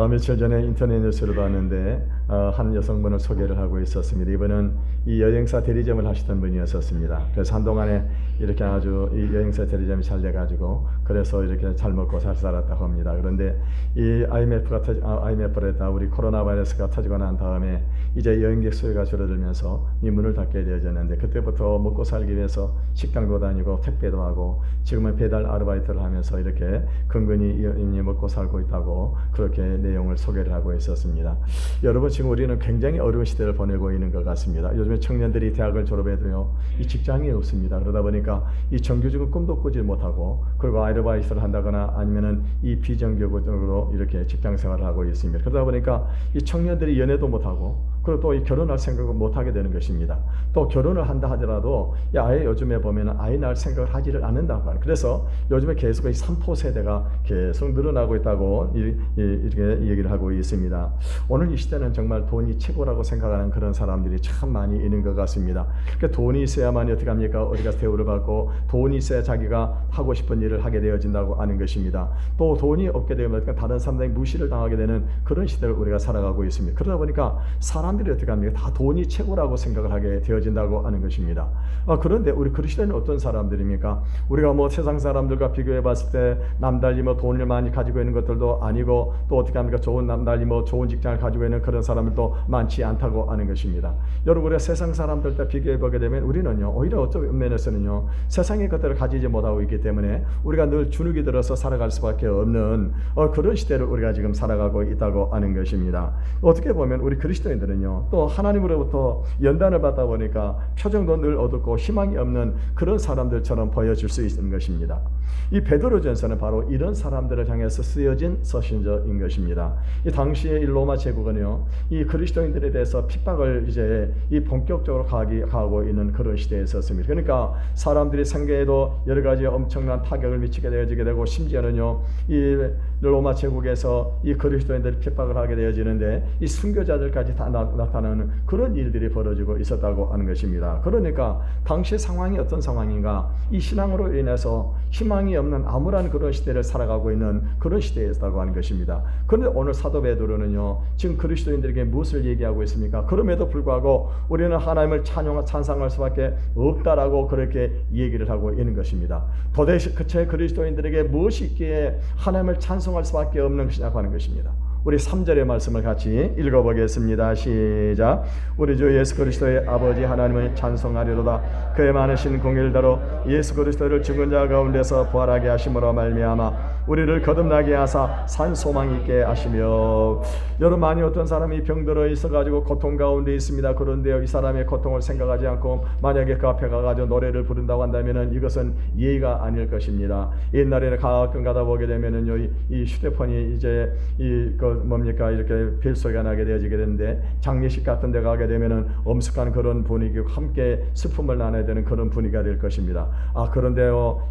며칠 전에 인터넷 뉴스를 봤는데 한 여성분을 소개를 하고 있었습니다. 이분은 이 여행사 대리점을 하시던 분이었었습니다. 그래서 한동안에 이렇게 아주 이 여행사 대리점이 잘 돼가지고 그래서 이렇게 잘 먹고 잘 살았다고 합니다. 그런데 이 IMF가 우리 코로나 바이러스가 터지고 난 다음에 이제 여행객 수요가 줄어들면서 이 문을 닫게 되어졌는데, 그때부터 먹고 살기 위해서 식당도 다니고 택배도 하고 지금은 배달 아르바이트를 하면서 이렇게 근근히 먹고 살고 있다고 그렇게 내용을 소개를 하고 있었습니다. 여러분, 지금 우리는 굉장히 어려운 시대를 보내고 있는 것 같습니다. 요즘에 청년들이 대학을 졸업해도요, 이 직장이 없습니다. 그러다 보니까 이 정규직은 꿈도 꾸지 못하고, 그리고 아르바이트를 한다거나 아니면은 이 비정규직으로 이렇게 직장 생활을 하고 있습니다. 그러다 보니까 이 청년들이 연애도 못하고, 그리고 또 이 결혼할 생각을 못하게 되는 것입니다. 또 결혼을 한다 하더라도 아예 요즘에 보면은 아이 낳을 생각을 하지를 않는다고 합니다. 그래서 요즘에 계속 이 3포 세대가 계속 늘어나고 있다고 이렇게 얘기를 하고 있습니다. 오늘 이 시대는 정말 돈이 최고라고 생각하는 그런 사람들이 참 많이 있는 것 같습니다. 그러니까 돈이 있어야만이 어떻게 합니까? 어디 가서 대우를 받고, 돈이 있어야 자기가 하고 싶은 일을 하게 되어진다고 하는 것입니다. 또 돈이 없게 되면 다른 사람들이 무시를 당하게 되는 그런 시대를 우리가 살아가고 있습니다. 그러다 보니까 사람들이 어떻게 합니까? 다 돈이 최고라고 생각을 하게 되어진다고 하는 것입니다. 그런데 우리 그리스도인은 어떤 사람들입니까? 우리가 뭐 세상 사람들과 비교해 봤을 때 남달리 뭐 돈을 많이 가지고 있는 것들도 아니고, 또 어떻게 합니까? 남달리 뭐 좋은 직장을 가지고 있는 그런 사람들도 많지 않다고 하는 것입니다. 여러분, 우리가 세상 사람들과 비교해 보게 되면 우리는요, 오히려 어떤 면에서는요, 세상의 것들을 가지지 못하고 있기 때문에 우리가 늘 주눅이 들어서 살아갈 수밖에 없는 그런 시대를 우리가 지금 살아가고 있다고 하는 것입니다. 어떻게 보면 우리 그리스도인들은요, 또 하나님으로부터 연단을 받다 보니까 표정도 늘 어둡고 희망이 없는 그런 사람들처럼 보여질 수 있는 것입니다. 이 베드로전서는 바로 이런 사람들을 향해서 쓰여진 서신서인 것입니다. 이 당시에 이 로마 제국은요, 이 그리스도인들에 대해서 핍박을 이제 이 본격적으로 가하고 있는 그런 시대에 있었습니다. 그러니까 사람들이 생계에도 여러 가지 엄청난 타격을 미치게 되어지게 되고, 심지어는요, 이 로마 제국에서 이 그리스도인들이 핍박을 하게 되어지는데 이 순교자들까지 다 나타나는 그런 일들이 벌어지고 있었다고 하는 것입니다. 그러니까 당시 상황이 어떤 상황인가? 이 신앙으로 인해서 희망이 없는 암울한 그런 시대를 살아가고 있는 그런 시대였다고 하는 것입니다. 그런데 오늘 사도 베드로는요, 지금 그리스도인들에게 무엇을 얘기하고 있습니까? 그럼에도 불구하고 우리는 하나님을 찬송할 수밖에 없다라고 그렇게 얘기를 하고 있는 것입니다. 도대체 그리스도인들에게 무엇이 있기에 하나님을 찬송할 수밖에 없는 것이냐고 하는 것입니다. 우리 3절의 말씀을 같이 읽어보겠습니다. 시작. 우리 주 예수 그리스도의 아버지 하나님을 찬송하리로다. 그의 많으신 공일대로 예수 그리스도를 죽은 자 가운데서 부활하게 하심으로 말미암아 우리를 거듭나게 하사 산 소망 있게 하시며. 여러분, 많이 어떤 사람이 병들어 있어가지고 고통 가운데 있습니다. 그런데요, 이 사람의 고통을 생각하지 않고 만약에 그 앞에 가가지고 노래를 부른다고 한다면은 이것은 예의가 아닐 것입니다. 옛날에는 가끔 가다 보게 되면은요, 이 휴대폰이 이제 이렇게 벨 소리가 나게 되어지게 되는데, 장례식 같은 데 가게 되면은 엄숙한 그런 분위기와 함께 슬픔을 나눠야 되는 그런 분위기가 될 것입니다. 그런데요,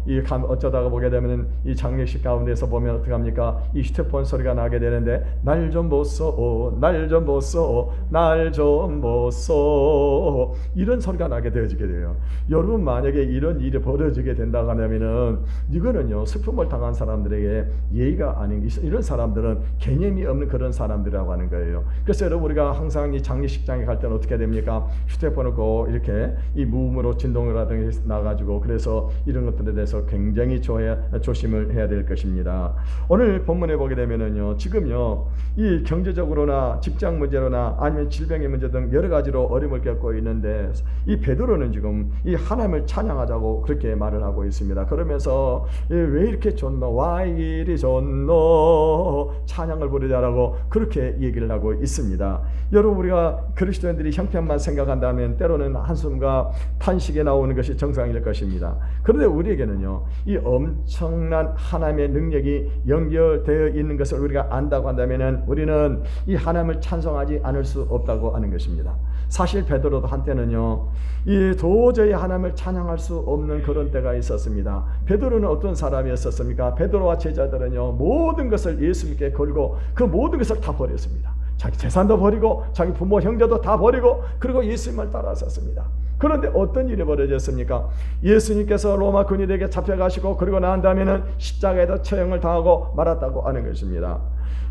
어쩌다가 보게 되면은 이 장례식 가운데서 보면 어떻게 합니까? 이 휴대폰 소리가 나게 되는데, 날 좀 보소, 날 좀 보소, 날 좀 보소, 이런 소리가 나게 되어지게 돼요. 여러분, 만약에 이런 일이 벌어지게 된다고 하면은 이거는요, 슬픔을 당한 사람들에게 예의가 아닌, 이런 사람들은 개념이 없는 그런 사람들이라고 하는 거예요. 그래서 여러분, 우리가 항상 이 장례식장에 갈 때는 어떻게 됩니까? 휴대폰을 꼭 이렇게 이 무음으로 진동을 하든지 나가지고, 그래서 이런 것들에 대해서 굉장히 조심을 해야 될 것입니다. 오늘 본문에 보게 되면은요, 지금요, 이 경제적으로나 직장 문제로나 아니면 질병의 문제 등 여러 가지로 어려움을 겪고 있는데, 이 베드로는 지금 이 하나님을 찬양하자고 그렇게 말을 하고 있습니다. 그러면서 왜 이렇게 좋노? 와 이리 좋노? 찬양을 부르자라고 그렇게 얘기를 하고 있습니다. 여러분, 우리가 그리스도인들이 형편만 생각한다면 때로는 한숨과 탄식이 나오는 것이 정상일 것입니다. 그런데 우리에게는요, 이 엄청난 하나님의 능력이 연결되어 있는 것을 우리가 안다고 한다면 우리는 이 하나님을 찬송하지 않을 수 없다고 하는 것입니다. 사실 베드로도 한때는요, 이 도저히 하나님을 찬양할 수 없는 그런 때가 있었습니다. 베드로는 어떤 사람이었습니까? 베드로와 제자들은요, 모든 것을 예수님께 걸고 그 모든 것을 다 버렸습니다. 자기 재산도 버리고 자기 부모 형제도 다 버리고, 그리고 예수님을 따라섰습니다. 그런데 어떤 일이 벌어졌습니까? 예수님께서 로마 군인에게 잡혀가시고 그리고 난 다음에는 십자가에다 처형을 당하고 말았다고 하는 것입니다.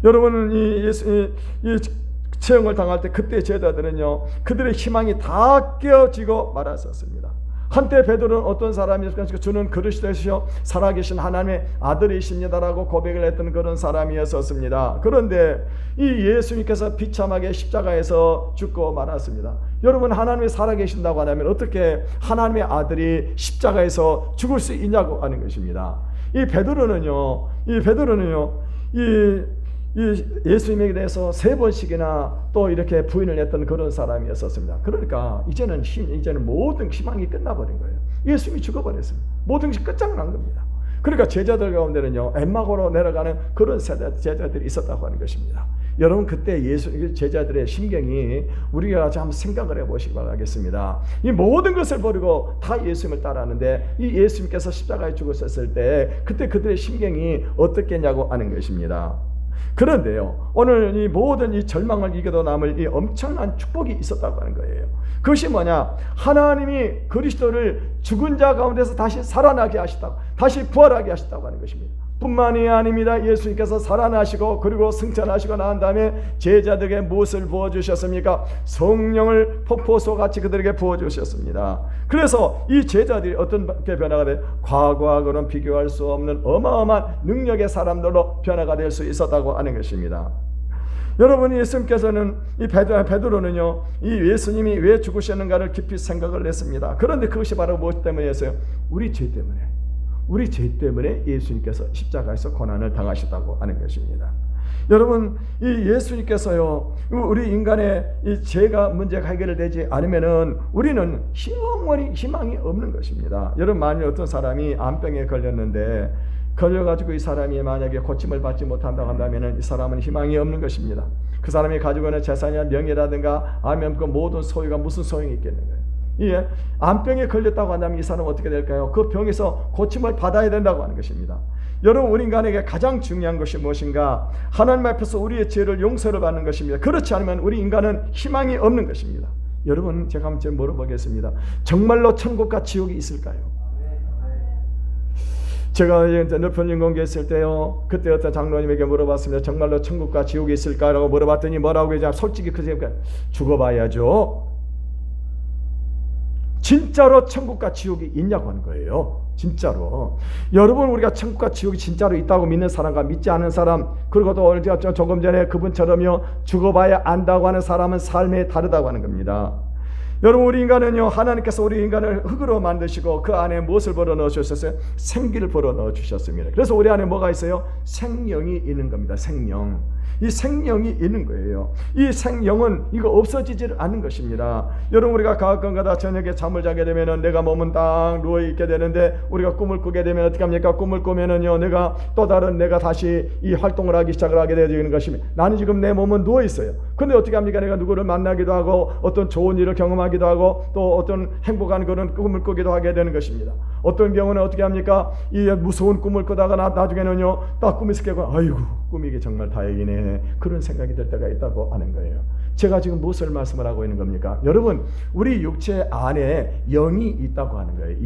여러분은 이 채용을 당할 때 그때 제자들은요, 그들의 희망이 다 깨어지고 말았었습니다. 한때 베드로는 어떤 사람이었습니까? 주는 그리스도시요 살아계신 하나님의 아들이십니다라고 고백을 했던 그런 사람이었었습니다. 그런데 이 예수님께서 비참하게 십자가에서 죽고 말았습니다. 여러분, 하나님이 살아계신다고 하면 어떻게 하나님의 아들이 십자가에서 죽을 수 있냐고 하는 것입니다. 이 베드로는요 이 예수님에 대해서 3번씩이나 또 이렇게 부인을 했던 그런 사람이었었습니다. 그러니까 이제는 모든 희망이 끝나버린 거예요. 예수님이 죽어버렸습니다. 모든 것이 끝장난 겁니다. 그러니까 제자들 가운데는요, 엠마고로 내려가는 그런 제자들이 있었다고 하는 것입니다. 여러분, 그때 예수 제자들의 심경이 우리가 한번 생각을 해보시기 바라겠습니다. 이 모든 것을 버리고 다 예수님을 따라하는데 이 예수님께서 십자가에 죽으셨을 때 그때 그들의 심경이 어떻겠냐고 하는 것입니다. 그런데요, 오늘 이 모든 이 절망을 이겨도 남을 이 엄청난 축복이 있었다고 하는 거예요. 그것이 뭐냐? 하나님이 그리스도를 죽은 자 가운데서 다시 살아나게 하셨다고, 다시 부활하게 하셨다고 하는 것입니다. 뿐만이 아닙니다. 예수님께서 살아나시고 그리고 승천하시고 난 다음에 제자들에게 무엇을 부어주셨습니까? 성령을 폭포수같이 그들에게 부어주셨습니다. 그래서 이 제자들이 어떻게 변화가 돼요? 과거하고는 비교할 수 없는 어마어마한 능력의 사람들로 변화가 될 수 있었다고 하는 것입니다. 여러분, 예수님께서는 이 베드로는요, 이 예수님이 왜 죽으셨는가를 깊이 생각을 했습니다. 그런데 그것이 바로 무엇 때문이었어요? 우리 죄 때문에 예수님께서 십자가에서 고난을 당하셨다고 하는 것입니다. 여러분, 이 예수님께서요, 우리 인간의 이 죄가 문제가 해결되지 않으면은 우리는 희망이 없는 것입니다. 여러분, 만일 어떤 사람이 암병에 걸려가지고 이 사람이 만약에 고침을 받지 못한다고 한다면은 이 사람은 희망이 없는 것입니다. 그 사람이 가지고 있는 재산이나 명예라든가 아니면 그 모든 소유가 무슨 소용이 있겠는가요? 예, 암병에 걸렸다고 한다면 이 사람은 어떻게 될까요? 그 병에서 고침을 받아야 된다고 하는 것입니다. 여러분, 우리 인간에게 가장 중요한 것이 무엇인가? 하나님 앞에서 우리의 죄를 용서를 받는 것입니다. 그렇지 않으면 우리 인간은 희망이 없는 것입니다. 여러분, 제가 한번 물어보겠습니다. 정말로 천국과 지옥이 있을까요? 제가 넓은 공개했을 때요, 그때 어떤 장로님에게 물어봤습니다. 정말로 천국과 지옥이 있을까라고 물어봤더니 뭐라고 했냐? 솔직히 죽어봐야죠. 진짜로 천국과 지옥이 있냐고 하는 거예요. 진짜로. 여러분, 우리가 천국과 지옥이 진짜로 있다고 믿는 사람과 믿지 않은 사람, 그리고 또 조금 전에 그분처럼요, 죽어봐야 안다고 하는 사람은 삶이 다르다고 하는 겁니다. 여러분, 우리 인간은요, 하나님께서 우리 인간을 흙으로 만드시고 그 안에 무엇을 불어 넣으셨어요? 생기를 불어 넣어 주셨습니다. 그래서 우리 안에 뭐가 있어요? 생명이 있는 겁니다. 생명. 이 생명이 있는 거예요. 이 생명은 이거 없어지지 않는 것입니다. 여러분, 우리가 가끔가다 저녁에 잠을 자게 되면은 내가 몸은 딱 누워 있게 되는데 우리가 꿈을 꾸게 되면 어떻게 합니까? 꿈을 꾸면은요, 내가 또 다른 내가 다시 이 활동을 하기 시작을 하게 되는 것입니다. 나는 지금 내 몸은 누워 있어요. 근데 어떻게 합니까? 내가 누구를 만나기도 하고 어떤 좋은 일을 경험하기도 하고 또 어떤 행복한 그런 꿈을 꾸기도 하게 되는 것입니다. 어떤 경우는 어떻게 합니까? 이 무서운 꿈을 꾸다가 나중에는요, 딱 꿈이 스케고 아이고, 꿈이게 정말 다행이네, 그런 생각이 들 때가 있다고 하는 거예요. 제가 지금 무엇을 말씀을 하고 있는 겁니까? 여러분, 우리 육체 안에 영이 있다고 하는 거예요.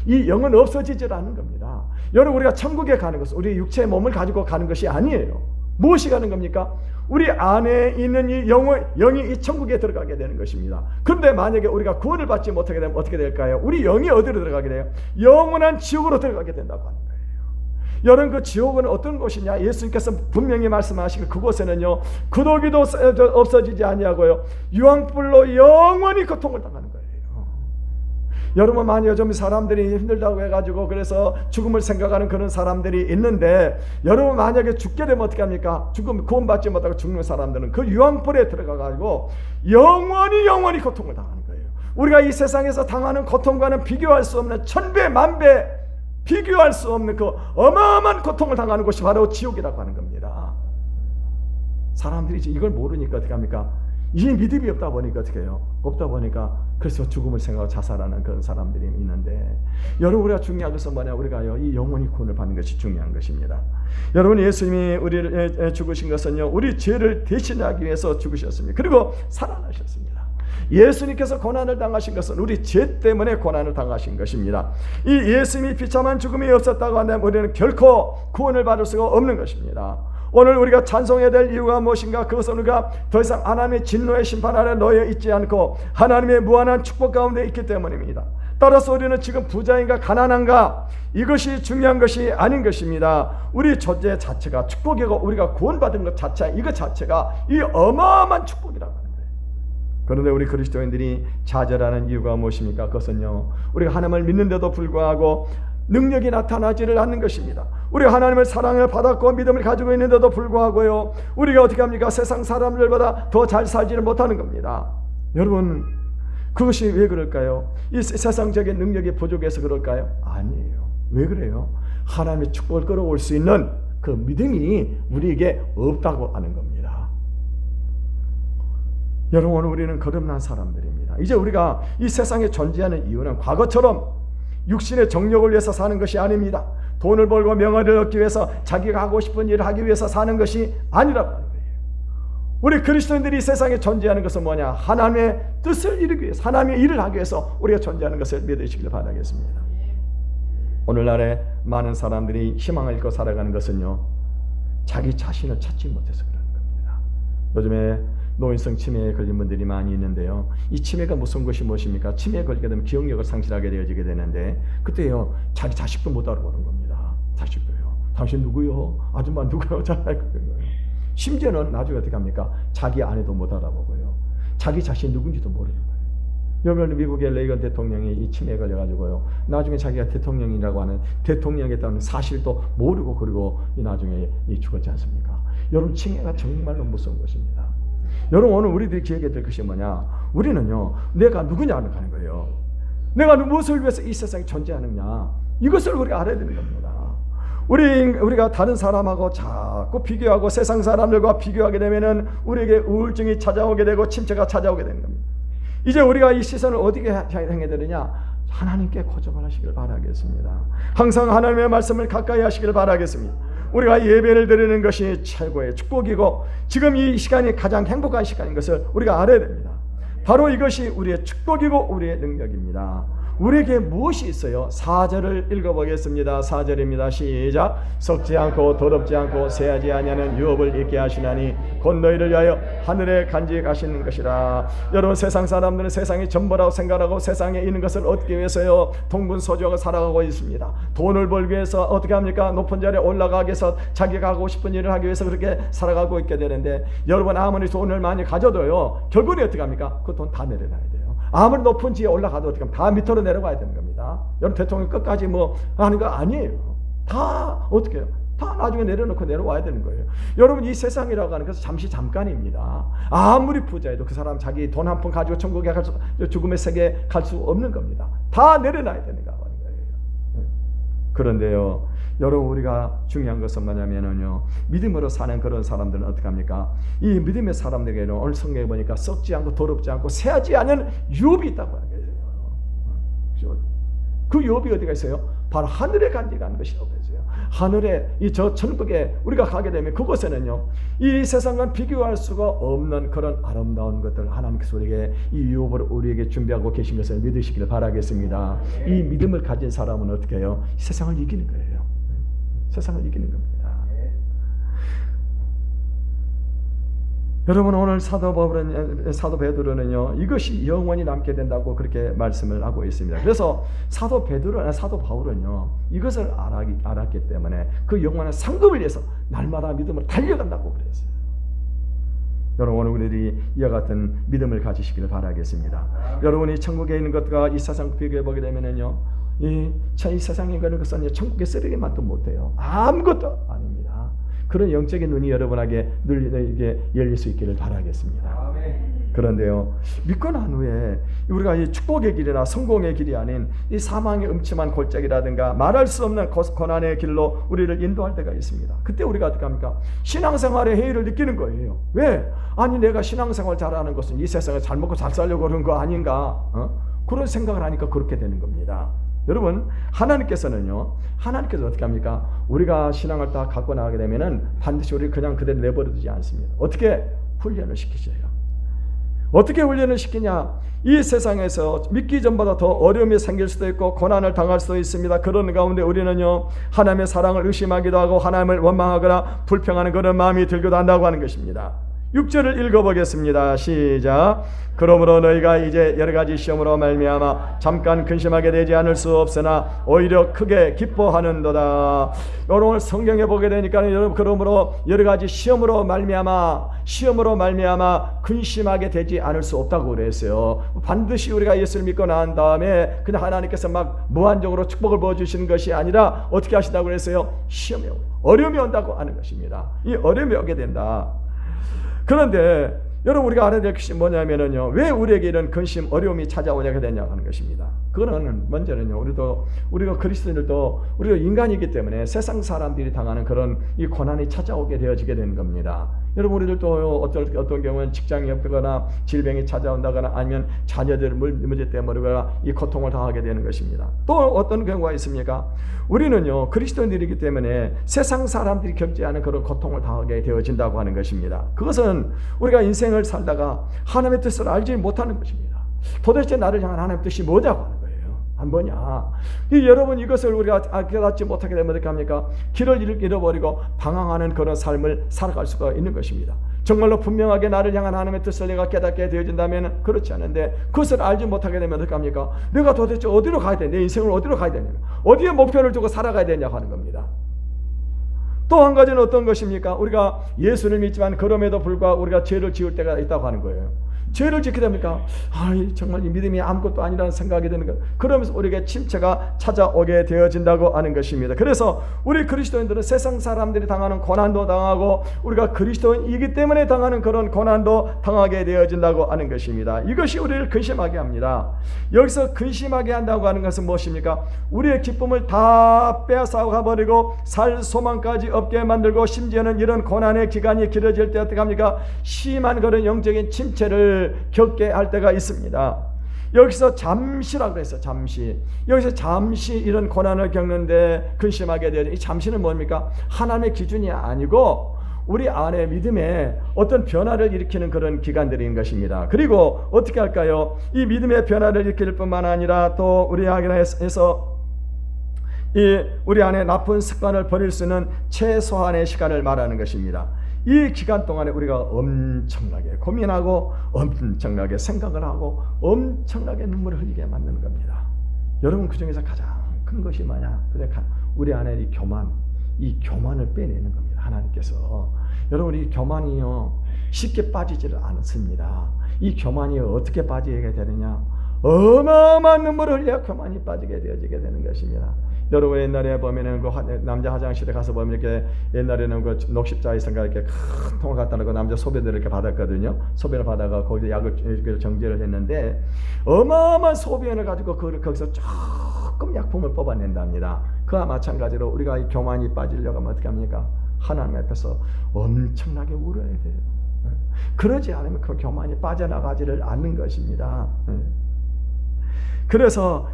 이 영은 없어지지 않는 겁니다. 여러분, 우리가 천국에 가는 것은 우리 육체의 몸을 가지고 가는 것이 아니에요. 무엇이 가는 겁니까? 우리 안에 있는 이 영이 이 천국에 들어가게 되는 것입니다. 그런데 만약에 우리가 구원을 받지 못하게 되면 어떻게 될까요? 우리 영이 어디로 들어가게 돼요? 영원한 지옥으로 들어가게 된다고 하는 거예요. 여러분, 그 지옥은 어떤 곳이냐? 예수님께서 분명히 말씀하시고 그곳에는요, 구더기도 없어지지 아니하고요, 유황불로 영원히 고통을 당하는 거예요. 여러분, 많이 요즘 사람들이 힘들다고 해가지고 그래서 죽음을 생각하는 그런 사람들이 있는데, 여러분 만약에 죽게 되면 어떻게 합니까? 죽음 구원받지 못하고 죽는 사람들은 그 유황불에 들어가가지고 영원히 고통을 당하는 거예요. 우리가 이 세상에서 당하는 고통과는 비교할 수 없는 천배 만배 비교할 수 없는 그 어마어마한 고통을 당하는 곳이 바로 지옥이라고 하는 겁니다. 사람들이 이걸 모르니까 어떻게 합니까? 이 믿음이 없다 보니까 어떻게 해요? 없다 보니까 그래서 죽음을 생각하고 자살하는 그런 사람들이 있는데, 여러분, 우리가 중요한 것은 뭐냐? 우리가요, 이 영원히 구원을 받는 것이 중요한 것입니다. 여러분, 예수님이 우리를 죽으신 것은요, 우리 죄를 대신하기 위해서 죽으셨습니다. 그리고 살아나셨습니다. 예수님께서 고난을 당하신 것은 우리 죄 때문에 고난을 당하신 것입니다. 이 예수님이 비참한 죽음이 없었다고 한다면 우리는 결코 구원을 받을 수가 없는 것입니다. 오늘 우리가 찬송해야 될 이유가 무엇인가? 그것은 우리가 더 이상 하나님의 진노의 심판 아래 놓여 있지 않고 하나님의 무한한 축복 가운데 있기 때문입니다. 따라서 우리는 지금 부자인가 가난한가 이것이 중요한 것이 아닌 것입니다. 우리 존재 자체가 축복이고 우리가 구원받은 것 자체, 이것 자체가 이 어마어마한 축복이라고 하는 거예요. 그런데 우리 그리스도인들이 좌절하는 이유가 무엇입니까? 그것은요, 우리가 하나님을 믿는데도 불구하고 능력이 나타나지를 않는 것입니다. 우리가 하나님의 사랑을 받았고 믿음을 가지고 있는데도 불구하고요, 우리가 어떻게 합니까? 세상 사람들보다 더 잘 살지를 못하는 겁니다. 여러분, 그것이 왜 그럴까요? 이 세상적인 능력이 부족해서 그럴까요? 아니에요. 왜 그래요? 하나님의 축복을 끌어올 수 있는 그 믿음이 우리에게 없다고 하는 겁니다. 여러분, 오늘 우리는 거듭난 사람들입니다. 이제 우리가 이 세상에 존재하는 이유는 과거처럼 육신의 정욕을 위해서 사는 것이 아닙니다. 돈을 벌고 명예를 얻기 위해서 자기가 하고 싶은 일을 하기 위해서 사는 것이 아니라고 하는 거예요. 우리 그리스도인들이 이 세상에 존재하는 것은 뭐냐? 하나님의 뜻을 이루기 위해서, 하나님의 일을 하기 위해서 우리가 존재하는 것을 믿으시길 바라겠습니다. 오늘날에 많은 사람들이 희망을 잃고 살아가는 것은요, 자기 자신을 찾지 못해서 그러는 겁니다. 요즘에 노인성 치매에 걸린 분들이 많이 있는데요, 이 치매가 무슨 것이 무엇입니까? 치매에 걸리게 되면 기억력을 상실하게 되어지게 되는데, 그때요 자기 자식도 못 알아보는 겁니다. 자식도요. 당신 누구요? 아줌마 누구요? 잘 알고 있는 거예요. 심지어는 나중에 어떻게 합니까? 자기 아내도 못 알아보고요, 자기 자신이 누군지도 모르는 거예요. 여러분, 미국의 레이건 대통령이 이 치매에 걸려가지고요, 나중에 자기가 대통령이라고 하는 대통령이었다는 사실도 모르고, 그리고 나중에 죽었지 않습니까? 여러분, 치매가 정말로 무서운 것입니다. 여러분, 오늘 우리들이 기억해야 될 것이 뭐냐? 우리는요, 내가 누구냐는 하는 거예요. 내가 무엇을 위해서 이 세상에 존재하느냐, 이것을 우리가 알아야 되는 겁니다. 우리가 다른 사람하고 자꾸 비교하고 세상 사람들과 비교하게 되면은 우리에게 우울증이 찾아오게 되고 침체가 찾아오게 되는 겁니다. 이제 우리가 이 시선을 어디에 향해야 되느냐? 하나님께 고정을 하시길 바라겠습니다. 항상 하나님의 말씀을 가까이 하시길 바라겠습니다. 우리가 예배를 드리는 것이 최고의 축복이고, 지금 이 시간이 가장 행복한 시간인 것을 우리가 알아야 됩니다. 바로 이것이 우리의 축복이고 우리의 능력입니다. 우리에게 무엇이 있어요? 4절을 읽어보겠습니다. 4절입니다. 시작. 썩지 않고 더럽지 않고 새하지 아니하는 유업을 입게 하시나니 곧 너희를 위하여 하늘에 간직하시는 것이라. 여러분, 세상 사람들은 세상이 전부라고 생각하고 세상에 있는 것을 얻기 위해서요, 동분서주하고 살아가고 있습니다. 돈을 벌기 위해서 어떻게 합니까? 높은 자리에 올라가기 위해서 자기가 하고 싶은 일을 하기 위해서 그렇게 살아가고 있게 되는데, 여러분, 아무리 돈을 많이 가져도요, 결국은 어떻게 합니까? 그 돈 다 내려놔야 돼요. 아무리 높은 지에 올라가도 어떻게 하면 다 밑으로 내려가야 되는 겁니다. 여러분, 대통령 끝까지 뭐 하는 거 아니에요. 다 어떻게 해요? 다 나중에 내려놓고 내려와야 되는 거예요. 여러분, 이 세상이라고 하는 것은 잠깐입니다. 아무리 부자해도 그 사람 자기 돈 한 푼 가지고 천국에 갈 수, 죽음의 세계에 갈 수 없는 겁니다. 다 내려놔야 되는 거예요. 그런데요, 여러분, 우리가 중요한 것은 뭐냐면요, 믿음으로 사는 그런 사람들은 어떻게 합니까? 이 믿음의 사람들에게는 오늘 성경에 보니까 썩지 않고 더럽지 않고 새하지 않은 유업이 있다고 하는 거예요. 그 유업이 어디가 있어요? 바로 하늘에 간직하는 것이라고 했어요. 하늘에, 이 저 천국에 우리가 가게 되면 그곳에는요, 이 세상과 비교할 수가 없는 그런 아름다운 것들 하나님께서 우리에게 이 유업을 우리에게 준비하고 계신 것을 믿으시길 바라겠습니다. 이 믿음을 가진 사람은 어떻게 해요? 세상을 이기는 거예요. 세상을 이기는 겁니다. 여러분, 오늘 사도 베드로는요, 이것이 영원히 남게 된다고 그렇게 말씀을 하고 있습니다. 그래서 사도 바울은요, 이것을 알았기 때문에 그 영원한 상급을 위해서 날마다 믿음을 달려간다고 그랬어요. 여러분, 오늘 우리들이 이와 같은 믿음을 가지시기를 바라겠습니다. 여러분이 천국에 있는 것과 이 세상 비교해 보게 되면은요, 이 세상에 있는 것은 천국의 쓰레기만도 못해요. 아무것도 아닙니다. 그런 영적인 눈이 여러분에게 열릴 수 있기를 바라겠습니다. 그런데요, 믿고 난 후에 우리가 이 축복의 길이나 성공의 길이 아닌 이 사망의 음침한 골짜기라든가 말할 수 없는 고난의 길로 우리를 인도할 때가 있습니다. 그때 우리가 어떻게 합니까? 신앙생활의 해이를 느끼는 거예요. 왜? 아니, 내가 신앙생활 잘하는 것은 이 세상에 잘 먹고 잘 살려고 그런 거 아닌가? 그런 생각을 하니까 그렇게 되는 겁니다. 여러분, 하나님께서 어떻게 합니까? 우리가 신앙을 다 갖고 나가게 되면은 반드시 우리를 그냥 그대로 내버려두지 않습니다. 어떻게? 훈련을 시키셔요. 어떻게 훈련을 시키냐? 이 세상에서 믿기 전보다 더 어려움이 생길 수도 있고 고난을 당할 수도 있습니다. 그런 가운데 우리는요, 하나님의 사랑을 의심하기도 하고 하나님을 원망하거나 불평하는 그런 마음이 들기도 한다고 하는 것입니다. 6절을 읽어보겠습니다. 시작. 그러므로 너희가 이제 여러 가지 시험으로 말미암아 잠깐 근심하게 되지 않을 수 없으나 오히려 크게 기뻐하는도다. 여러분 성경에 보게 되니까 여러분, 그러므로 여러 가지 시험으로 말미암아 근심하게 되지 않을 수 없다고 그랬어요. 반드시 우리가 예수를 믿고 난 다음에 그냥 하나님께서 막 무한적으로 축복을 부어주시는 것이 아니라 어떻게 하신다고 그랬어요? 시험이 오고 어려움이 온다고 하는 것입니다. 이 어려움이 오게 된다. 그런데 여러분 우리가 알아야 될 것이 뭐냐면요, 왜 우리에게 이런 근심 어려움이 찾아오게 되냐고 하는 것입니다. 그거는 먼저는요, 우리가 그리스도인들도 우리가 인간이기 때문에 세상 사람들이 당하는 그런 이 고난이 찾아오게 되어지게 되는 겁니다. 여러분 우리들도 어떤 경우는 직장이 없거나 질병이 찾아온다거나 아니면 자녀들 문제 때문에 우리가 이 고통을 당하게 되는 것입니다. 또 어떤 경우가 있습니까? 우리는요 그리스도인들이기 때문에 세상 사람들이 겪지 않은 그런 고통을 당하게 되어진다고 하는 것입니다. 그것은 우리가 인생을 살다가 하나님의 뜻을 알지 못하는 것입니다. 도대체 나를 향한 하나님의 뜻이 뭐냐고 하는 거예요. 뭐냐? 여러분 이것을 우리가 깨닫지 못하게 되면 어떻게 합니까? 길을 잃어버리고 방황하는 그런 삶을 살아갈 수가 있는 것입니다. 정말로 분명하게 나를 향한 하나님의 뜻을 내가 깨닫게 되어진다면 그렇지 않은데 그것을 알지 못하게 되면 어떻게 합니까? 내가 도대체 어디로 가야 돼? 내 인생을 어디로 가야 되냐? 어디에 목표를 두고 살아가야 되냐고 하는 겁니다. 또 한 가지는 어떤 것입니까? 우리가 예수를 믿지만 그럼에도 불구하고 우리가 죄를 지을 때가 있다고 하는 거예요. 죄를 짓게 됩니까? 정말 이 믿음이 아무것도 아니라는 생각이 드는 것. 그러면서 우리에게 침체가 찾아오게 되어진다고 하는 것입니다. 그래서 우리 그리스도인들은 세상 사람들이 당하는 고난도 당하고 우리가 그리스도인이기 때문에 당하는 그런 고난도 당하게 되어진다고 하는 것입니다. 이것이 우리를 근심하게 합니다. 여기서 근심하게 한다고 하는 것은 무엇입니까? 우리의 기쁨을 다 빼앗아가 버리고 살 소망까지 없게 만들고 심지어는 이런 고난의 기간이 길어질 때 어떻게 합니까? 심한 그런 영적인 침체를 겪게 할 때가 있습니다. 여기서 잠시라고 했어요. 잠시. 여기서 잠시 이런 고난을 겪는데 근심하게 되는 이 잠시는 뭡니까? 하나님의 기준이 아니고 우리 안에 믿음에 어떤 변화를 일으키는 그런 기간들인 것입니다. 그리고 어떻게 할까요? 이 믿음의 변화를 일으킬 뿐만 아니라 또 우리 안에서 우리 안에 나쁜 습관을 버릴 수 있는 최소한의 시간을 말하는 것입니다. 이 기간 동안에 우리가 엄청나게 고민하고 엄청나게 생각을 하고 엄청나게 눈물을 흘리게 만드는 겁니다. 여러분 그 중에서 가장 큰 것이 뭐냐? 우리 안에 이 교만을 빼내는 겁니다. 하나님께서. 여러분 이 교만이요 쉽게 빠지지를 않습니다. 이 교만이 어떻게 빠지게 되느냐? 어마어마한 눈물을 흘려 교만이 빠지게 되어지게 되는 것입니다. 여러분 옛날에 보면은 그 남자 화장실에 가서 보면 이렇게 옛날에는 그 녹십자에서가 이렇게 큰 통을 갖다 놓고 남자 소변을 이렇게 받았거든요. 소변을 받아가 거기서 약을 정제를 했는데 어마어마한 소변을 가지고 거기서 조금 약품을 뽑아낸답니다. 그와 마찬가지로 우리가 이 교만이 빠지려고 하면 어떻게 합니까? 하나님 앞에서 엄청나게 울어야 돼요. 그러지 않으면 그 교만이 빠져나가지를 않는 것입니다. 그래서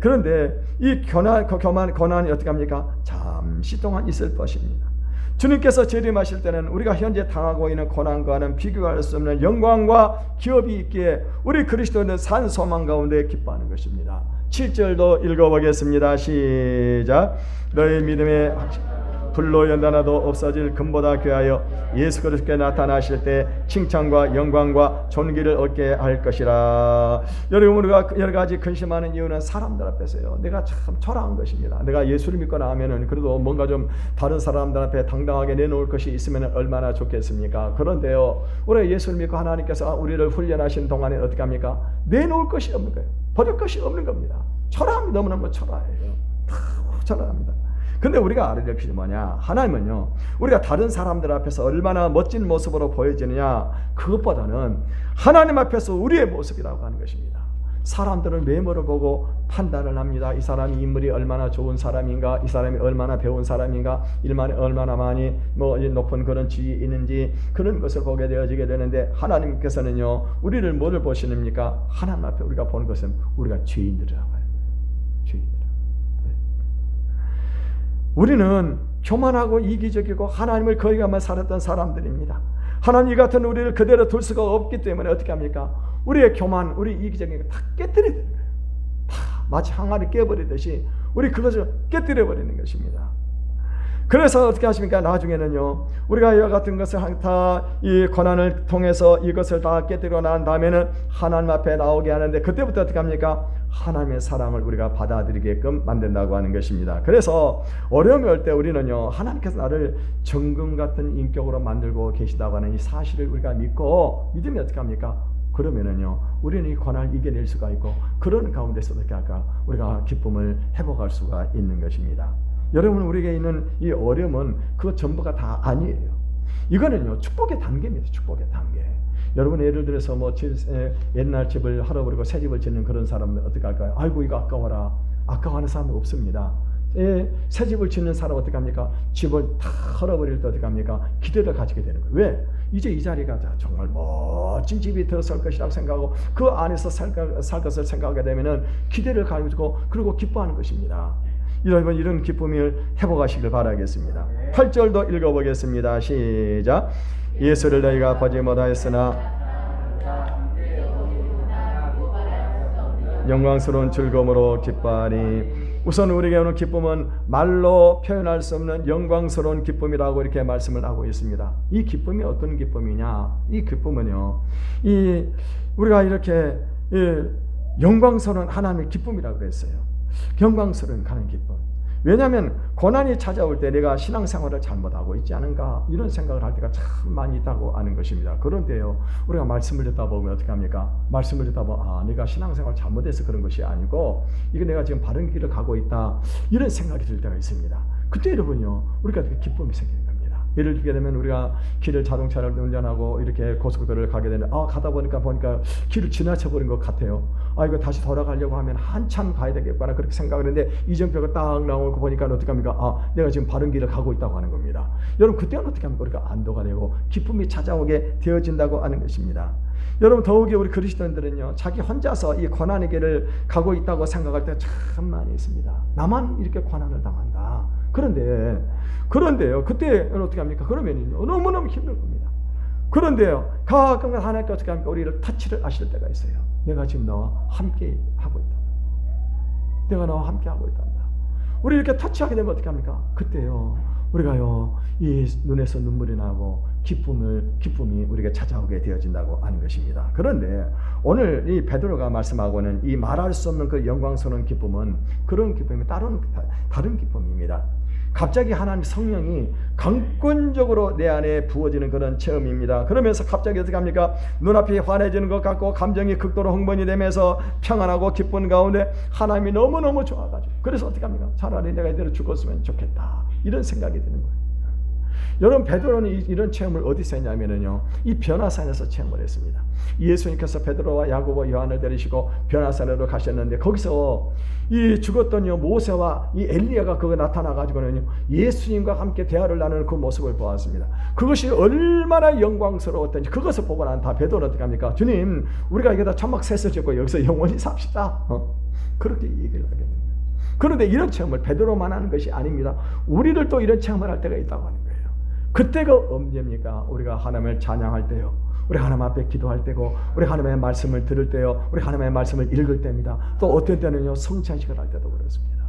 그런데 이 고난이 어떻게 합니까? 잠시 동안 있을 것입니다. 주님께서 재림하실 때는 우리가 현재 당하고 있는 고난과는 비교할 수 없는 영광과 기업이 있기에 우리 그리스도인은 산 소망 가운데 기뻐하는 것입니다. 7절도 읽어보겠습니다. 시작. 너희 믿음의 불로 연단하도 없어질 금보다 귀하여 예수 그리스도께 나타나실 때 칭찬과 영광과 존귀를 얻게 할 것이라. 여러분 우리가 여러 가지 근심하는 이유는 사람들 앞에서요. 내가 참 초라한 것입니다. 내가 예수를 믿고 나면은 그래도 뭔가 좀 다른 사람들 앞에 당당하게 내놓을 것이 있으면 얼마나 좋겠습니까? 그런데요, 우리가 예수를 믿고 하나님께서 우리를 훈련하신 동안에 어떻게 합니까? 내놓을 것이 없는 거예요. 버릴 것이 없는 겁니다. 초라함이 너무너무 초라해요. 초라합니다. 근데 우리가 알아야 될 것이 뭐냐? 하나님은요, 우리가 다른 사람들 앞에서 얼마나 멋진 모습으로 보여지느냐, 그것보다는 하나님 앞에서 우리의 모습이라고 하는 것입니다. 사람들은 외모를 보고 판단을 합니다. 이 사람이 인물이 얼마나 좋은 사람인가, 이 사람이 얼마나 배운 사람인가, 얼마나 많이 높은 그런 지위에 있는지 그런 것을 보게 되어지게 되는데 하나님께서는요, 우리를 뭐를 보시는입니까? 하나님 앞에 우리가 보는 것은 우리가 죄인들이라고 하는 거예요. 죄인들. 우리는 교만하고 이기적이고 하나님을 거역하며 살았던 사람들입니다. 하나님 이 같은 우리를 그대로 둘 수가 없기 때문에 어떻게 합니까? 우리의 교만, 우리 이기적인 거 다 깨뜨려야 되는 거예요. 다 마치 항아리 깨버리듯이 우리 그것을 깨뜨려 버리는 것입니다. 그래서 어떻게 하십니까? 나중에는요, 우리가 이와 같은 것을 다 이 고난을 통해서 이것을 다 깨뜨리고 난 다음에는 하나님 앞에 나오게 하는데, 그때부터 어떻게 합니까? 하나님의 사랑을 우리가 받아들이게끔 만든다고 하는 것입니다. 그래서 어려움이 올 때 우리는요, 하나님께서 나를 정금 같은 인격으로 만들고 계시다고 하는 이 사실을 우리가 믿으면 어떻게 합니까? 그러면은요, 우리는 이 고난을 이겨낼 수가 있고, 그런 가운데서 어떻게 할까? 우리가 기쁨을 회복할 수가 있는 것입니다. 여러분, 우리에게 있는 이 어려움은 그 전부가 다 아니에요. 이거는요, 축복의 단계입니다. 축복의 단계. 여러분, 예를 들어서 옛날 집을 할아버리고 새 집을 짓는 그런 사람은 어떻게 할까요? 아이고, 이거 아까워라. 아까워하는 사람은 없습니다. 새 집을 짓는 사람은 어떻게 합니까? 집을 다 헐어버릴 때 어떻게 합니까? 기대를 가지게 되는 거예요. 왜? 이제 이 자리가 정말 멋진 집이 들어설 것이라고 생각하고 그 안에서 살 것을 생각하게 되면은 기대를 가지고 그리고 기뻐하는 것입니다. 여러분, 이런 기쁨을 회복하시길 바라겠습니다. 8절도 읽어보겠습니다. 시작. 예수를 너희가 보지 못하였으나 영광스러운 즐거움으로 기뻐하니. 우선 우리에게 오는 기쁨은 말로 표현할 수 없는 영광스러운 기쁨이라고 이렇게 말씀을 하고 있습니다. 이 기쁨이 어떤 기쁨이냐? 이 기쁨은요, 우리가 이렇게 영광스러운 하나님의 기쁨이라고 그랬어요. 영광스러운 하나님의 기쁨. 왜냐하면 고난이 찾아올 때 내가 신앙생활을 잘못하고 있지 않은가, 이런 생각을 할 때가 참 많이 있다고 하는 것입니다. 그런데요, 우리가 말씀을 듣다 보면 어떻게 합니까? 말씀을 듣다 보면 내가 신앙생활 잘못해서 그런 것이 아니고 이거 내가 지금 바른 길을 가고 있다, 이런 생각이 들 때가 있습니다. 그때 여러분요, 우리가 되게 기쁨이 생기는 겁니다. 예를 들게 되면 우리가 자동차를 운전하고 이렇게 고속도로를 가게 되는데 가다 보니까 길을 지나쳐 버린 것 같아요. 이거 다시 돌아가려고 하면 한참 가야 되겠구나, 그렇게 생각을 했는데 이정표가 딱 나오고 보니까 어떻게 합니까? 내가 지금 바른 길을 가고 있다고 하는 겁니다. 여러분, 그때는 어떻게 합니까? 우리가 안도가 되고 기쁨이 찾아오게 되어진다고 하는 것입니다. 여러분, 더욱이 우리 그리스도인들은요, 자기 혼자서 이 고난의 길을 가고 있다고 생각할 때 참 많이 있습니다. 나만 이렇게 고난을 당한다. 그런데요, 그때는 어떻게 합니까? 그러면요, 너무너무 힘들 겁니다. 그런데요, 가끔 하나님께 어떻게 합니까? 우리를 터치를 하실 때가 있어요. 내가 지금 너와 함께 하고 있다. 내가 너와 함께 하고 있다. 우리 이렇게 터치하게 되면 어떻게 합니까? 그때요, 우리가요, 이 눈에서 눈물이 나고 기쁨이 우리에게 찾아오게 되어진다고 하는 것입니다. 그런데 오늘 이 베드로가 말씀하고는 이 말할 수 없는 그 영광스러운 기쁨은 그런 기쁨이 다른 기쁨입니다. 갑자기 하나님 성령이 강권적으로 내 안에 부어지는 그런 체험입니다. 그러면서 갑자기 어떻게 합니까? 눈앞이 환해지는 것 같고 감정이 극도로 흥분이 되면서 평안하고 기쁜 가운데 하나님이 너무너무 좋아가지고, 그래서 어떻게 합니까? 차라리 내가 이대로 죽었으면 좋겠다, 이런 생각이 드는 거예요. 여러분, 베드로는 이런 체험을 어디서 했냐면요, 이 변화산에서 체험을 했습니다. 예수님께서 베드로와 야고보, 요한을 데리시고 변화산으로 가셨는데, 거기서 이 죽었던 모세와 이 엘리야가 그거 나타나가지고는요, 예수님과 함께 대화를 나누는 그 모습을 보았습니다. 그것이 얼마나 영광스러웠던지 그것을 보고 난 다 베드로는 어떻게 합니까? 주님, 우리가 여기다 천막 셋을 짓고 여기서 영원히 삽시다. 그렇게 얘기를 하게 됩니다. 그런데 이런 체험을 베드로만 하는 것이 아닙니다. 우리들도 이런 체험을 할 때가 있다고 하는 거예요. 그때가 언제입니까? 우리가 하나님을 찬양할 때요, 우리 하나님 앞에 기도할 때고, 우리 하나님의 말씀을 들을 때요, 우리 하나님의 말씀을 읽을 때입니다. 또 어떤 때는요, 성찬식을 할 때도 그렇습니다.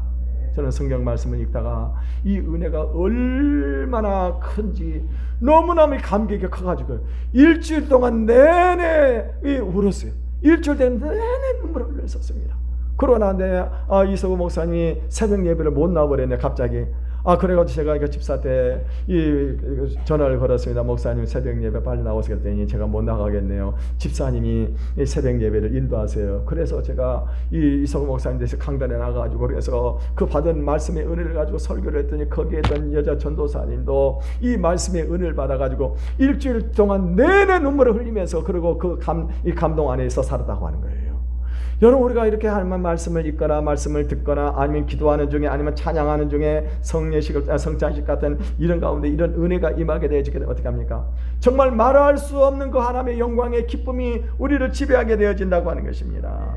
저는 성경 말씀을 읽다가 이 은혜가 얼마나 큰지 너무너무 감격이 커가지고 일주일 동안 내내 울었어요. 일주일 내내 눈물을 흘렸었습니다. 그러나 이서구 목사님이 새벽 예배를 못 나와버렸네, 갑자기. 그래가지고 제가 그 집사한테 전화를 걸었습니다. 목사님, 새벽 예배 빨리 나오세요 했더니 제가 못 나가겠네요. 집사님이 이 새벽 예배를 인도하세요. 그래서 제가 이서구 목사님 대해서 강단에 나가가지고, 그래서 그 받은 말씀의 은혜를 가지고 설교를 했더니 거기에 있던 여자 전도사님도 이 말씀의 은혜를 받아가지고 일주일 동안 내내 눈물을 흘리면서, 그리고 이 감동 안에서 살았다고 하는 거예요. 여러분, 우리가 이렇게 하나님의 말씀을 읽거나 말씀을 듣거나 아니면 기도하는 중에 아니면 찬양하는 중에 성찬식 같은 이런 가운데 이런 은혜가 임하게 되어지게 되면 어떻게 합니까? 정말 말할 수 없는 그 하나님의 영광의 기쁨이 우리를 지배하게 되어진다고 하는 것입니다.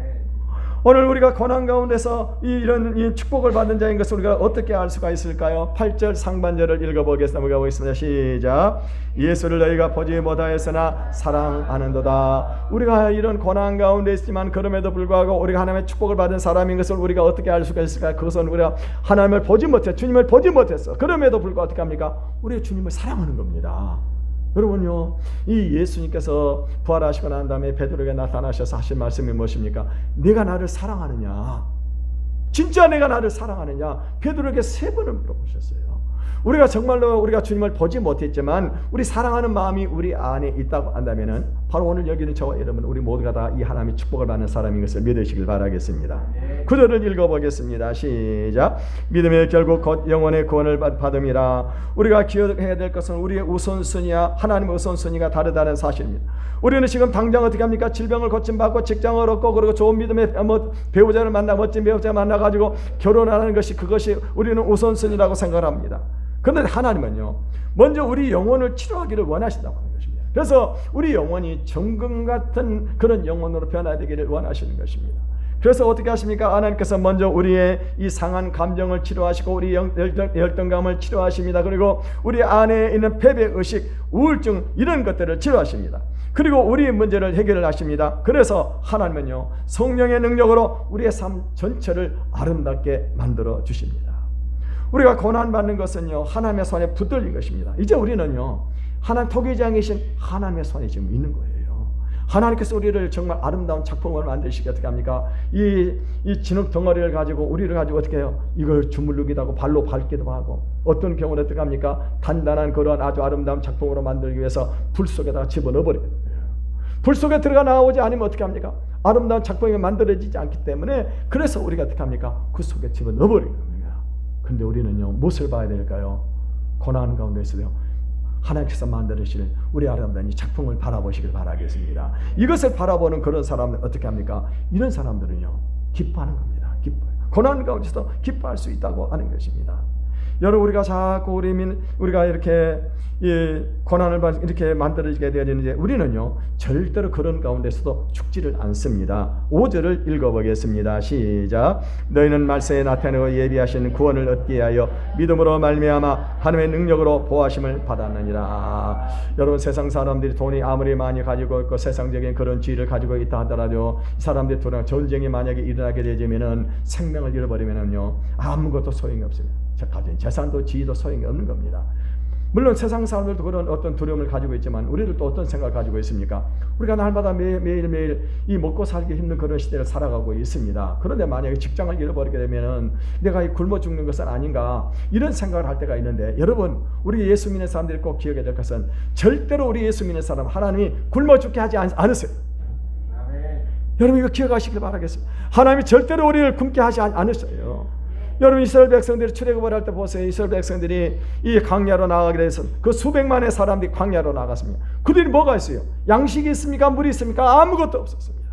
오늘 우리가 고난 가운데서 이런 축복을 받은 자인 것을 우리가 어떻게 알 수가 있을까요? 8절 상반절을 읽어보겠습니다. 시작. 예수를 너희가 보지 못하였으나 사랑하는도다. 우리가 이런 고난 가운데 있지만 그럼에도 불구하고 우리가 하나님의 축복을 받은 사람인 것을 우리가 어떻게 알 수가 있을까요? 그것은 우리가 하나님을 보지 못해, 주님을 보지 못했어. 그럼에도 불구하고 어떻게 합니까? 우리 주님을 사랑하는 겁니다. 여러분요, 이 예수님께서 부활하시고 난 다음에 베드로에게 나타나셔서 하신 말씀이 무엇입니까? 네가 나를 사랑하느냐? 진짜 내가 나를 사랑하느냐? 베드로에게 3번을 물어보셨어요. 우리가 정말로 우리가 주님을 보지 못했지만 우리 사랑하는 마음이 우리 안에 있다고 한다면은 바로 오늘 여기는 저와 여러분 우리 모두가 다 이 하나님의 축복을 받는 사람인 것을 믿으시길 바라겠습니다. 구절을 읽어보겠습니다. 시작. 믿음의 결국 곧 영혼의 구원을 받음이라. 우리가 기억해야 될 것은 우리의 우선순위와 하나님의 우선순위가 다르다는 사실입니다. 우리는 지금 당장 어떻게 합니까? 질병을 고침받고 직장을 얻고 그리고 좋은 믿음의 배우자를 만나 멋진 배우자 만나가지고 결혼하는 것이 그것이 우리는 우선순위라고 생각합니다. 그런데 하나님은요, 먼저 우리 영혼을 치료하기를 원하신다고 하는 것입니다. 그래서 우리 영혼이 정금 같은 그런 영혼으로 변화되기를 원하시는 것입니다. 그래서 어떻게 하십니까? 하나님께서 먼저 우리의 이 상한 감정을 치료하시고 우리 열등감을 치료하십니다. 그리고 우리 안에 있는 패배의식, 우울증 이런 것들을 치료하십니다. 그리고 우리의 문제를 해결을 하십니다. 그래서 하나님은요, 성령의 능력으로 우리의 삶 전체를 아름답게 만들어 주십니다. 우리가 고난받는 것은요, 하나님의 손에 붙들린 것입니다. 이제 우리는요, 하나님 토기장이신 하나님의 손에 지금 있는 거예요. 하나님께서 우리를 정말 아름다운 작품을 만드시기 어떻게 합니까? 이 진흙 덩어리를 가지고 우리를 가지고 어떻게 해요? 이걸 주물르기도 하고 발로 밟기도 하고 어떤 경우는 어떻게 합니까? 단단한 그런 아주 아름다운 작품으로 만들기 위해서 불 속에다가 집어넣어버려요. 불 속에 들어가 나오지 않으면 어떻게 합니까? 아름다운 작품이 만들어지지 않기 때문에 그래서 우리가 어떻게 합니까? 그 속에 집어넣어버리는 겁니다. 근데 우리는요, 무엇을 봐야 될까요? 고난 가운데서요, 하나님께서 만드실 우리 아름다운 이 작품을 바라보시길 바라겠습니다. 이것을 바라보는 그런 사람들 어떻게 합니까? 이런 사람들은요, 기뻐하는 겁니다. 기뻐요. 고난 가운데서 기뻐할 수 있다고 하는 것입니다. 여러분, 우리가 자꾸 우리가 이렇게 고난을 이렇게 만들어지게 되었는데 우리는요, 절대로 그런 가운데서도 죽지를 않습니다. 5절을 읽어보겠습니다. 시작. 너희는 말세에 나타내고 예비하신 구원을 얻게 하여 믿음으로 말미암아 하나님의 능력으로 보호하심을 받았느니라. 여러분, 세상 사람들이 돈이 아무리 많이 가지고 있고 세상적인 그런 지위를 가지고 있다 하더라도 이 사람들이 전쟁이 만약에 일어나게 되면은 생명을 잃어버리면은요, 아무것도 소용이 없습니다. 가진 재산도 지위도 소용이 없는 겁니다. 물론 세상 사람들도 그런 어떤 두려움을 가지고 있지만 우리도 또 어떤 생각을 가지고 있습니까? 우리가 날마다 매일매일 이 먹고 살기 힘든 그런 시대를 살아가고 있습니다. 그런데 만약에 직장을 잃어버리게 되면은 내가 굶어 죽는 것은 아닌가 이런 생각을 할 때가 있는데, 여러분, 우리 예수 믿는 사람들이 꼭 기억해야 될 것은 절대로 우리 예수 믿는 사람 하나님이 굶어 죽게 하지 않으세요. 여러분, 이거 기억하시길 바라겠습니다. 하나님이 절대로 우리를 굶게 하지 않으셔요. 여러분, 이스라엘 백성들이 출애굽을 할 때 보세요. 이스라엘 백성들이 이 광야로 나가게 돼서 그 수백만의 사람들이 광야로 나갔습니다. 그들이 뭐가 있어요? 양식이 있습니까? 물이 있습니까? 아무것도 없었습니다.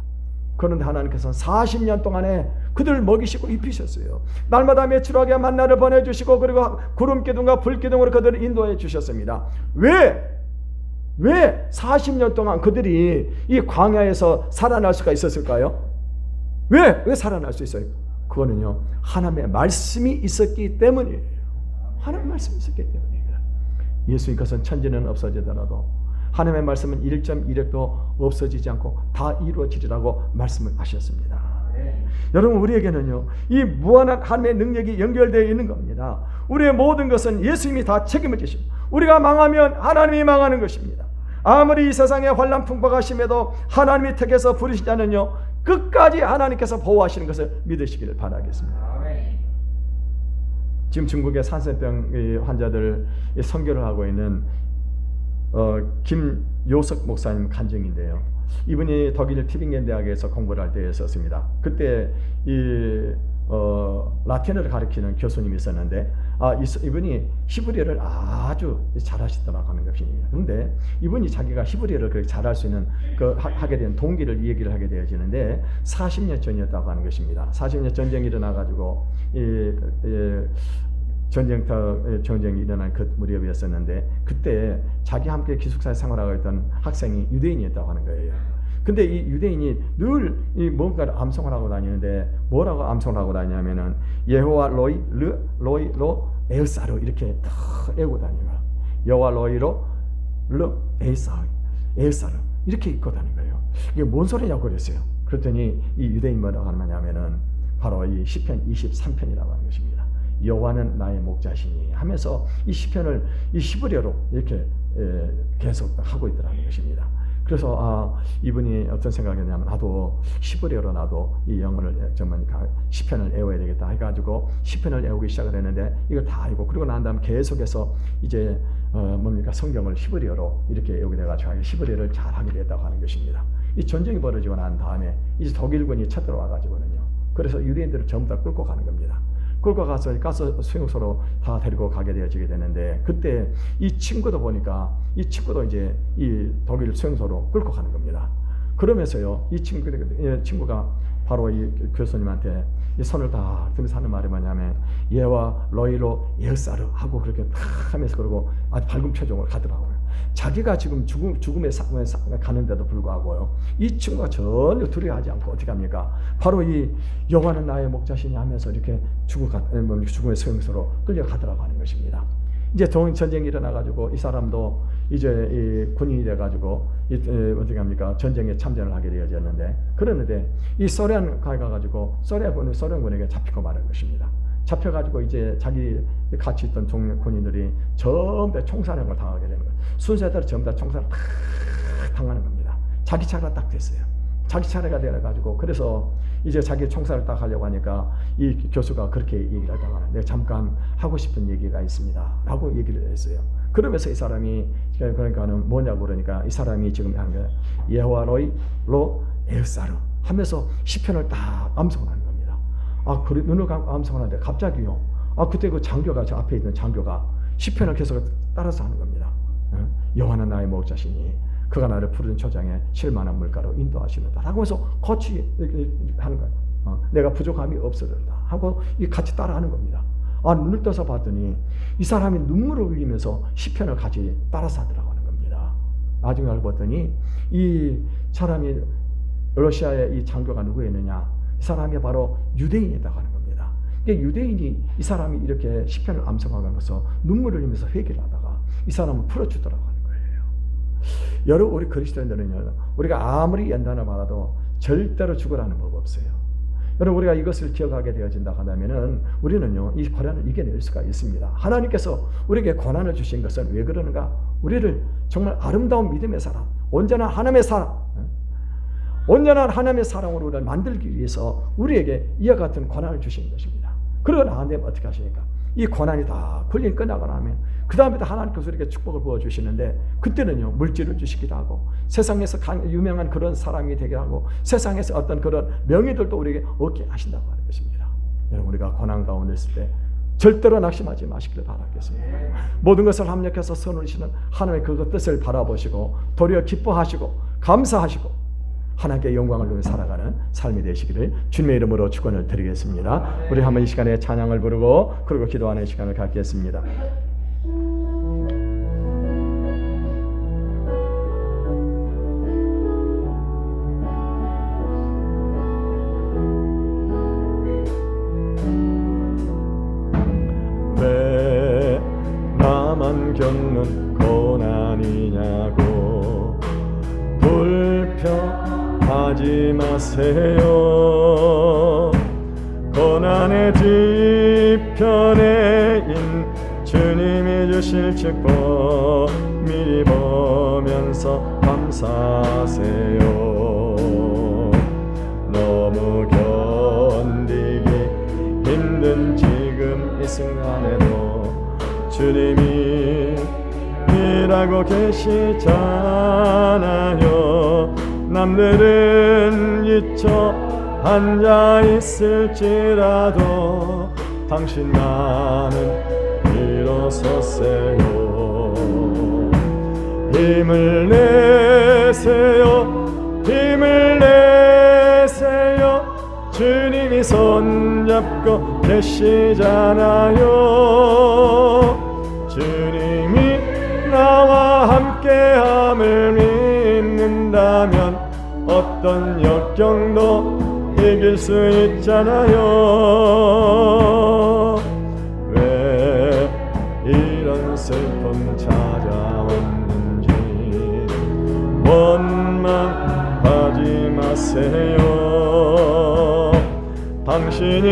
그런데 하나님께서는 40년 동안에 그들을 먹이시고 입히셨어요. 날마다 매출하게 만나를 보내주시고 그리고 구름기둥과 불기둥으로 그들을 인도해 주셨습니다. 왜 40년 동안 그들이 이 광야에서 살아날 수가 있었을까요? 왜 살아날 수 있어요? 그거는요, 하나님의 말씀이 있었기 때문이에요. 하나님의 말씀이 있었기 때문이에요. 예수님께서는 천지는 없어지더라도 하나님의 말씀은 1.1핵도 없어지지 않고 다 이루어지리라고 말씀을 하셨습니다. 여러분, 우리에게는요, 이 무한한 하나님의 능력이 연결되어 있는 겁니다. 우리의 모든 것은 예수님이 다 책임을 지십니다. 우리가 망하면 하나님이 망하는 것입니다. 아무리 이 세상에 환난 풍파가 심해도 하나님이 택해서 부르신 자는요, 끝까지 하나님께서 보호하시는 것을 믿으시기를 바라겠습니다. 지금 중국의 산센병 환자들 선교를 하고 있는 김요석 목사님 간증인데요. 이분이 독일 티빙겐 대학에서 공부를 할 때였었습니다. 그때 라틴어를 가르치는 교수님이 있었는데 이분이 히브리어를 아주 잘하시더라고 하는 것입니다. 그런데 이분이 자기가 히브리어를 그렇게 잘할 수 있는 하게 된 동기를 이 얘기를 하게 되어지는데 40년 전이었다고 하는 것입니다. 40년 전쟁이 일어나가지고 전쟁이 일어난 그 무렵이었었는데 그때 자기 함께 기숙사에 생활하고 있던 학생이 유대인이었다고 하는 거예요. 근데 이 유대인이 늘 이 뭔가를 암송을 하고 다니는데 뭐라고 암송을 하고 다니냐면은 여호와 로이 로 에우사로 이렇게 탁 애고 다니는 거야. 여호와 로이로 르 에우사로 이렇게 입고 다니는 거예요. 이게 뭔 소리냐고 그랬어요. 그랬더니 이 유대인 뭐라고 하냐면은 바로 이 시편 23편이라고 하는 것입니다. 여호와는 나의 목자시니 하면서 이 시편을 이 히브리어로 이렇게 계속 하고 있더라는 것입니다. 그래서 이분이 어떤 생각이었냐면 나도 히브리어로 나도 이 영어를 정말 시편을 외워야 되겠다 해가지고 시편을 외우기 시작을 했는데 이걸 다 알고 그리고 난 다음 계속해서 이제 성경을 히브리어로 이렇게 외우게 돼가지고 히브리어를 잘 하게 됐다고 하는 것입니다. 이 전쟁이 벌어지고 난 다음에 이제 독일군이 쳐들어와가지고는요. 그래서 유대인들을 전부 다 끌고 가는 겁니다. 끌고 가서 가스 수용소로 다 데리고 가게 되어지게 되는데 그때 이 친구도 보니까 이 친구도 이제 이 독일 수용소로 끌고 가는 겁니다. 그러면서요 이 친구가 바로 이 교수님한테 이 손을 다 들면서 하는 말이 뭐냐면 예와 로이로 예사르 하고 그렇게 탁 하면서 그러고 아주 밝은 표정으로 가더라고요. 자기가 지금 죽음에 가는데도 불구하고요 이 친구가 전혀 두려워하지 않고 어떻게 합니까? 바로 이 여호와는 나의 목자시니 하면서 이렇게 죽음의 수용소로 끌려가더라고 하는 것입니다. 이제 전쟁이 일어나가지고 이 사람도 이제 이 군인이 돼가지고 어떻게 합니까? 전쟁에 참전을 하게 되어졌는데 그러는데 이 소련 가가지고 소련군에게 잡히고 마는 것입니다. 잡혀가지고 이제 자기 같이 있던 군인들이 전부 다 총사령을 당하게 되는 거예요. 순서대로 전부 다 총사를 다 당하는 겁니다. 자기 차례가 딱 됐어요. 자기 차례가 되어가지고 그래서 이제 자기 총사를 딱 하려고 하니까 이 교수가 그렇게 얘기를 하다가 내가 잠깐 하고 싶은 얘기가 있습니다 라고 얘기를 했어요. 그러면서 이 사람이 그러니까는 뭐냐고 그러니까 이 사람이 지금 하는 거예요. 예호와 로 에우사르 하면서 시편을 딱 암송을 하는 겁니다. 그래 눈을 감고 암송을 하는데 갑자기요. 그때 그 장교가 저 앞에 있는 장교가 시편을 계속 따라서 하는 겁니다. 여호와는 나의 목자시니 그가 나를 푸른 초장에 쉴만한 물가로 인도하시는다 라고 해서 같이 하는 거예요. 내가 부족함이 없으리로다 하고 같이 따라하는 겁니다. 눈을 떠서 봤더니 이 사람이 눈물을 흘리면서 시편을 같이 따라서 하더라고 하는 겁니다. 나중에 알고 봤더니 이 사람이 러시아의 이 장교가 누구였느냐? 이 사람이 바로 유대인이라고 하는 겁니다. 유대인이 이 사람이 이렇게 시편을 암송하면서 눈물을 흘리면서 회개를 하다가 이 사람을 풀어주더라고 하는 거예요. 여러분 우리 그리스도인들은요 우리가 아무리 연단을 받아도 절대로 죽으라는 법 없어요. 여러분 우리가 이것을 기억하게 되어진다 하면은 우리는요 이 고난을 이겨낼 수가 있습니다. 하나님께서 우리에게 고난을 주신 것은 왜 그러는가? 우리를 정말 아름다운 믿음의 사람, 온전한 하나님의 사랑으로 우리를 만들기 위해서 우리에게 이와 같은 고난을 주신 것입니다. 그러고 나면 어떻게 하십니까? 이 고난이 다 걸린 끝나고 나면 그 다음에 하나님께서 우리에게 축복을 부어주시는데 그때는요 물질을 주시기도 하고 세상에서 유명한 그런 사람이 되게 하고 세상에서 어떤 그런 명예들도 우리에게 얻게 하신다고 하는 것입니다. 여러분 우리가 고난 가운데 있을 때 절대로 낙심하지 마시기를 바라겠습니다. 모든 것을 합력해서 선으시는 하나님의 그 뜻을 바라보시고 도리어 기뻐하시고 감사하시고 하나님께 영광을 누리며 살아가는 삶이 되시기를 주님의 이름으로 축원을 드리겠습니다. 우리 한번 이 시간에 찬양을 부르고 그리고 기도하는 시간을 갖겠습니다. 왜 나만 겪는 고난이냐고 불평하지 마세요. 고난의 뒤편에 주님이 주실 축복 미리 보면서 감사하세요. 너무 견디기 힘든 지금 이 순간에도 주님이 일하고 계시잖아요. 남들은 잊혀 앉아 있을지라도 당신만은 일어서세요. 힘을 내세요. 힘을 내세요. 주님이 손잡고 계시잖아요. 주님이 나와 함께함을 믿는다면 어떤 역경도 이길 수 있잖아요. 왜 이런 슬픔 찾아왔는지 원망하지 마세요. 당신이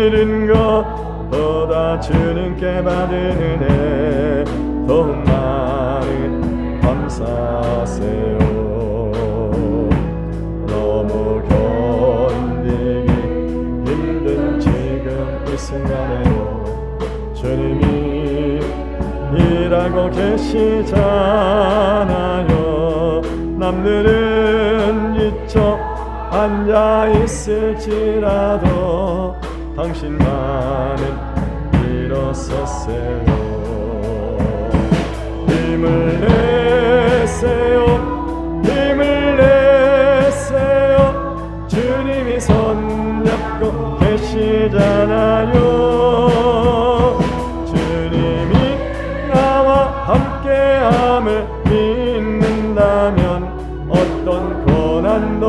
잃은 것보다 주님께 받은 은혜 더욱 많이 감사하세요. 너무 견디기 힘든 지금 이 순간에도 주님이 일하고 계시잖아요. 남들은 지쳐 앉아 있을지라도 당신만은 일어서세요. 힘을 내세요. 힘을 내세요. 주님이 손잡고 계시잖아요. 주님이 나와 함께함을 믿는다면 어떤 고난도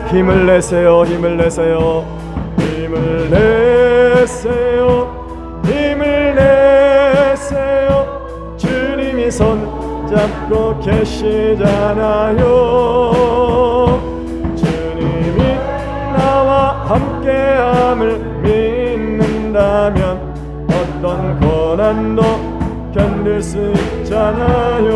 힘을 내세요. 힘을 내세요. 힘을 내세요. 힘을 내세요. 주님이 손잡고 계시잖아요. 주님이 나와 함께함을 믿는다면 어떤 고난도 견딜 수 있잖아요.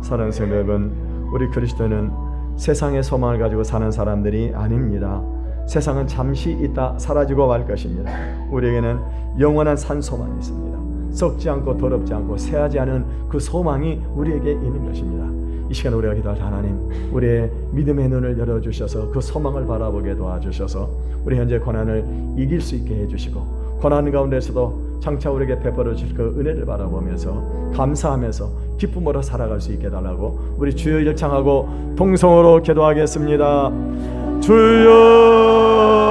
사랑하는 성도 여러분, 우리 그리스도는 세상의 소망을 가지고 사는 사람들이 아닙니다. 세상은 잠시 있다 사라지고 말 것입니다. 우리에게는 영원한 산 소망이 있습니다. 썩지 않고 더럽지 않고 새하지 않은 그 소망이 우리에게 있는 것입니다. 이 시간 우리가 기도할 하나님, 우리의 믿음의 눈을 열어주셔서 그 소망을 바라보게 도와주셔서 우리 현재 고난을 이길 수 있게 해주시고, 고난 가운데서도 장차 우리에게 베풀어 주실 그 은혜를 바라보면서 감사하면서 기쁨으로 살아갈 수 있게 해달라고 우리 주여 일창하고 동성으로 기도하겠습니다. 주여